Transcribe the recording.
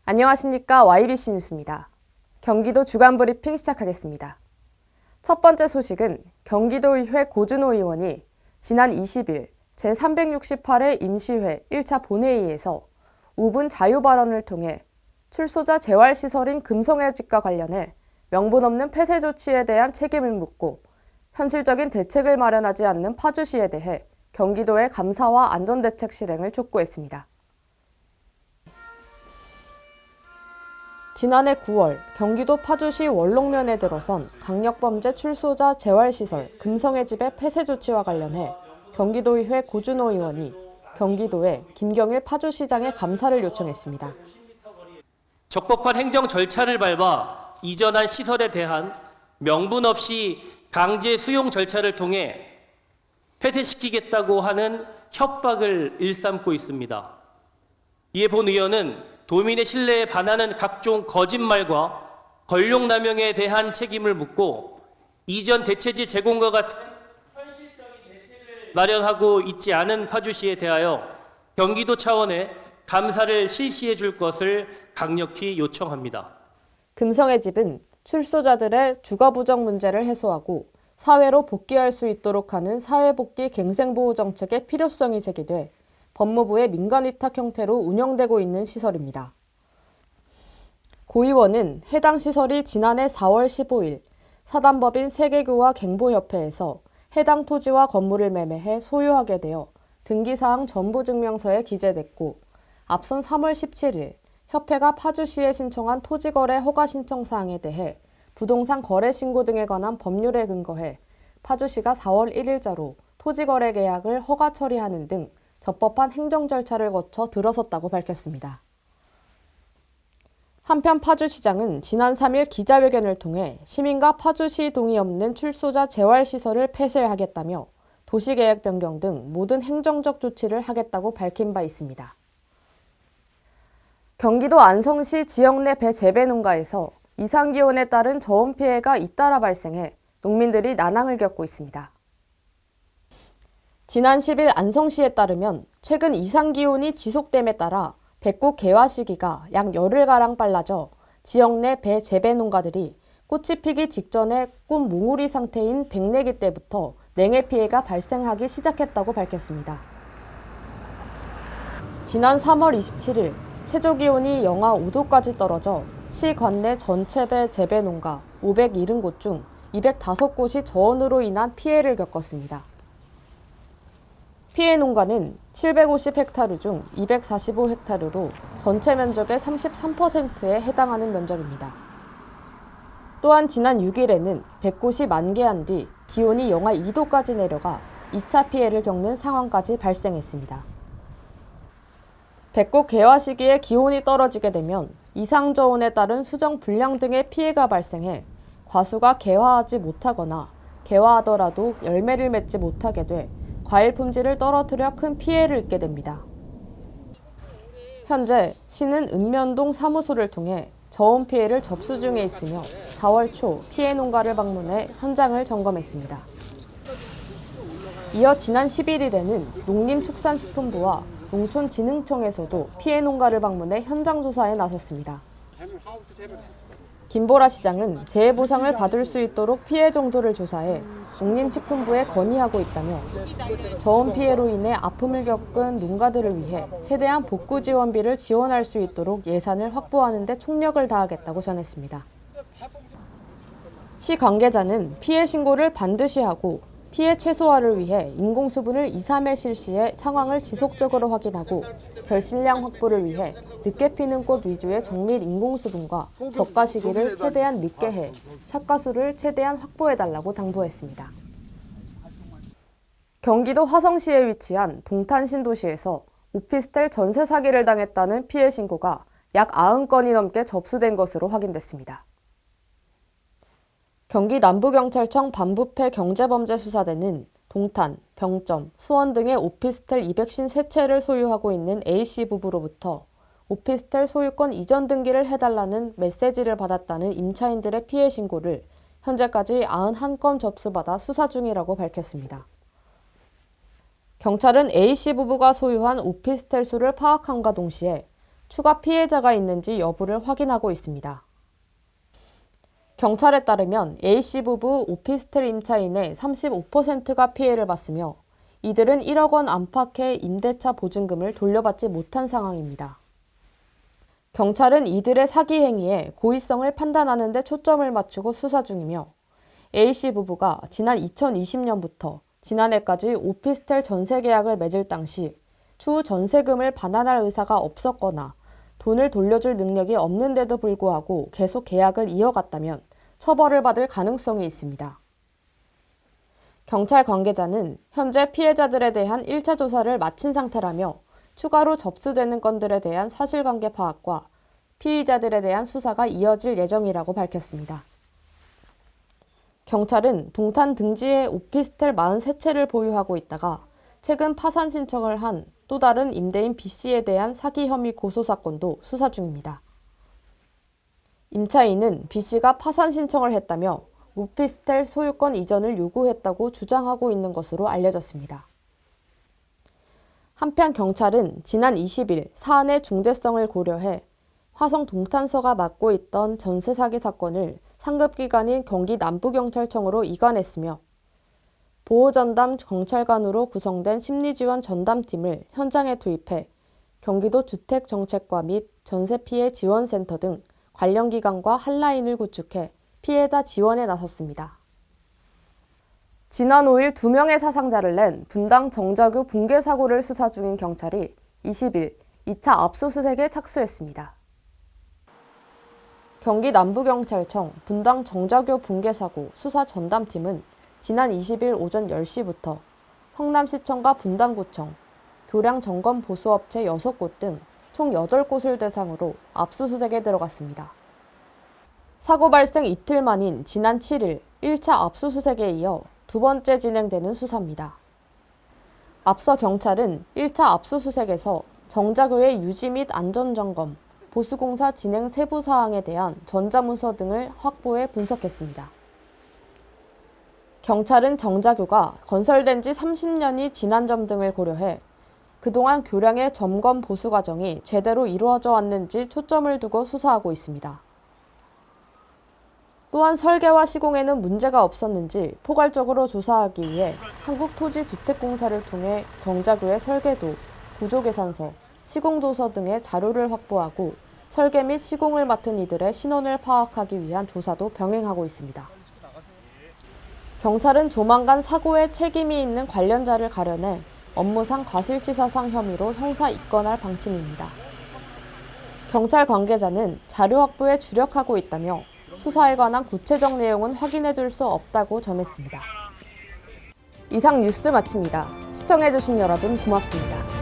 안녕하십니까. YBC 뉴스입니다. 경기도 주간 브리핑 시작하겠습니다. 첫 번째 소식은 경기도의회 고준호 의원이 지난 20일 제368회 임시회 1차 본회의에서 5분 자유 발언을 통해 출소자 재활시설인 금성의 집과 관련해 명분 없는 폐쇄 조치에 대한 책임을 묻고 현실적인 대책을 마련하지 않는 파주시에 대해 경기도의 감사와 안전대책 실행을 촉구했습니다. 지난해 9월 경기도 파주시 월록면에 들어선 강력범죄 출소자 재활시설 금성의 집의 폐쇄 조치와 관련해 경기도의회 고준호 의원이 경기도에 김경일 파주시장에 감사를 요청했습니다. 적법한 행정 절차를 밟아 이전한 시설에 대한 명분 없이 강제 수용 절차를 통해 폐쇄시키겠다고 하는 협박을 일삼고 있습니다. 이에 본 의원은 도민의 신뢰에 반하는 각종 거짓말과 권력남용에 대한 책임을 묻고 이전 대체지 제공과 같은 현실적인 대책을 마련하고 있지 않은 파주시에 대하여 경기도 차원의 감사를 실시해 줄 것을 강력히 요청합니다. 금성의 집은 출소자들의 주거 부정 문제를 해소하고 사회로 복귀할 수 있도록 하는 사회복귀 갱생보호 정책의 필요성이 제기돼 법무부의 민간위탁 형태로 운영되고 있는 시설입니다. 고 의원은 해당 시설이 지난해 4월 15일 사단법인 세계교와 갱보협회에서 해당 토지와 건물을 매매해 소유하게 되어 등기사항 전부증명서에 기재됐고 앞선 3월 17일 협회가 파주시에 신청한 토지거래 허가 신청 사항에 대해 부동산 거래 신고 등에 관한 법률에 근거해 파주시가 4월 1일자로 토지거래 계약을 허가 처리하는 등 적법한 행정 절차를 거쳐 들어섰다고 밝혔습니다. 한편 파주시장은 지난 3일 기자회견을 통해 시민과 파주시 동의 없는 출소자 재활시설을 폐쇄하겠다며 도시계획 변경 등 모든 행정적 조치를 하겠다고 밝힌 바 있습니다. 경기도 안성시 지역 내 배 재배 농가에서 이상기온에 따른 저온 피해가 잇따라 발생해 농민들이 난항을 겪고 있습니다. 지난 10일 안성시에 따르면 최근 이상기온이 지속됨에 따라 백꽃 개화 시기가 약 열흘가량 빨라져 지역 내 배 재배 농가들이 꽃이 피기 직전에 꽃 몽우리 상태인 백내기 때부터 냉해 피해가 발생하기 시작했다고 밝혔습니다. 지난 3월 27일 최저기온이 영하 5도까지 떨어져 시 관내 전체 배 재배 농가 570곳 중 205곳이 저온으로 인한 피해를 겪었습니다. 피해 농가는 750헥타르 중 245헥타르로 전체 면적의 33%에 해당하는 면적입니다. 또한 지난 6일에는 백꽃이 만개한 뒤 기온이 영하 2도까지 내려가 2차 피해를 겪는 상황까지 발생했습니다. 백꽃 개화 시기에 기온이 떨어지게 되면 이상저온에 따른 수정 불량 등의 피해가 발생해 과수가 개화하지 못하거나 개화하더라도 열매를 맺지 못하게 돼 과일 품질을 떨어뜨려 큰 피해를 입게 됩니다. 현재 시는 읍면동 사무소를 통해 저온 피해를 접수 중에 있으며 4월 초 피해 농가를 방문해 현장을 점검했습니다. 이어 지난 11일에는 농림축산식품부와 농촌진흥청에서도 피해 농가를 방문해 현장 조사에 나섰습니다. 김보라 시장은 재해 보상을 받을 수 있도록 피해 정도를 조사해 농림식품부에 건의하고 있다며 저온 피해로 인해 아픔을 겪은 농가들을 위해 최대한 복구 지원비를 지원할 수 있도록 예산을 확보하는 데 총력을 다하겠다고 전했습니다. 시 관계자는 피해 신고를 반드시 하고 피해 최소화를 위해 인공수분을 2, 3회 실시해 상황을 지속적으로 확인하고 결실량 확보를 위해 늦게 피는 꽃 위주의 정밀 인공수분과 격가 시기를 최대한 늦게 해 착과수를 최대한 확보해달라고 당부했습니다. 경기도 화성시에 위치한 동탄신도시에서 오피스텔 전세 사기를 당했다는 피해 신고가 약 90건이 넘게 접수된 것으로 확인됐습니다. 경기 남부경찰청 반부패 경제범죄수사대는 동탄, 병점, 수원 등의 오피스텔 253채를 소유하고 있는 A씨 부부로부터 오피스텔 소유권 이전 등기를 해달라는 메시지를 받았다는 임차인들의 피해 신고를 현재까지 91건 접수받아 수사 중이라고 밝혔습니다. 경찰은 A씨 부부가 소유한 오피스텔 수를 파악함과 동시에 추가 피해자가 있는지 여부를 확인하고 있습니다. 경찰에 따르면 A씨 부부 오피스텔 임차인의 35%가 피해를 봤으며 이들은 1억 원 안팎의 임대차 보증금을 돌려받지 못한 상황입니다. 경찰은 이들의 사기 행위에 고의성을 판단하는 데 초점을 맞추고 수사 중이며 A씨 부부가 지난 2020년부터 지난해까지 오피스텔 전세 계약을 맺을 당시 추후 전세금을 반환할 의사가 없었거나 돈을 돌려줄 능력이 없는데도 불구하고 계속 계약을 이어갔다면 처벌을 받을 가능성이 있습니다. 경찰 관계자는 현재 피해자들에 대한 1차 조사를 마친 상태라며 추가로 접수되는 건들에 대한 사실관계 파악과 피의자들에 대한 수사가 이어질 예정이라고 밝혔습니다. 경찰은 동탄 등지에 오피스텔 43채를 보유하고 있다가 최근 파산 신청을 한 또 다른 임대인 B씨에 대한 사기 혐의 고소 사건도 수사 중입니다. 임차인은 B씨가 파산 신청을 했다며 오피스텔 소유권 이전을 요구했다고 주장하고 있는 것으로 알려졌습니다. 한편 경찰은 지난 20일 사안의 중대성을 고려해 화성 동탄서가 맡고 있던 전세 사기 사건을 상급기관인 경기 남부경찰청으로 이관했으며 보호전담 경찰관으로 구성된 심리지원 전담팀을 현장에 투입해 경기도 주택정책과 및 전세피해 지원센터 등 관련 기관과 한라인을 구축해 피해자 지원에 나섰습니다. 지난 5일 2명의 사상자를 낸 분당 정자교 붕괴 사고를 수사 중인 경찰이 20일 2차 압수수색에 착수했습니다. 경기 남부경찰청 분당 정자교 붕괴 사고 수사 전담팀은 지난 20일 오전 10시부터 성남시청과 분당구청, 교량 점검 보수업체 6곳 등 총 8곳을 대상으로 압수수색에 들어갔습니다. 사고 발생 이틀 만인 지난 7일 1차 압수수색에 이어 두 번째 진행되는 수사입니다. 앞서 경찰은 1차 압수수색에서 정자교의 유지 및 안전점검, 보수공사 진행 세부 사항에 대한 전자문서 등을 확보해 분석했습니다. 경찰은 정자교가 건설된 지 30년이 지난 점 등을 고려해 그동안 교량의 점검 보수 과정이 제대로 이루어져 왔는지 초점을 두고 수사하고 있습니다. 또한 설계와 시공에는 문제가 없었는지 포괄적으로 조사하기 위해 한국토지주택공사를 통해 정자교의 설계도, 구조계산서, 시공도서 등의 자료를 확보하고 설계 및 시공을 맡은 이들의 신원을 파악하기 위한 조사도 병행하고 있습니다. 경찰은 조만간 사고에 책임이 있는 관련자를 가려내 업무상 과실치사상 혐의로 형사 입건할 방침입니다. 경찰 관계자는 자료 확보에 주력하고 있다며 수사에 관한 구체적 내용은 확인해 줄 수 없다고 전했습니다. 이상 뉴스 마칩니다. 시청해주신 여러분 고맙습니다.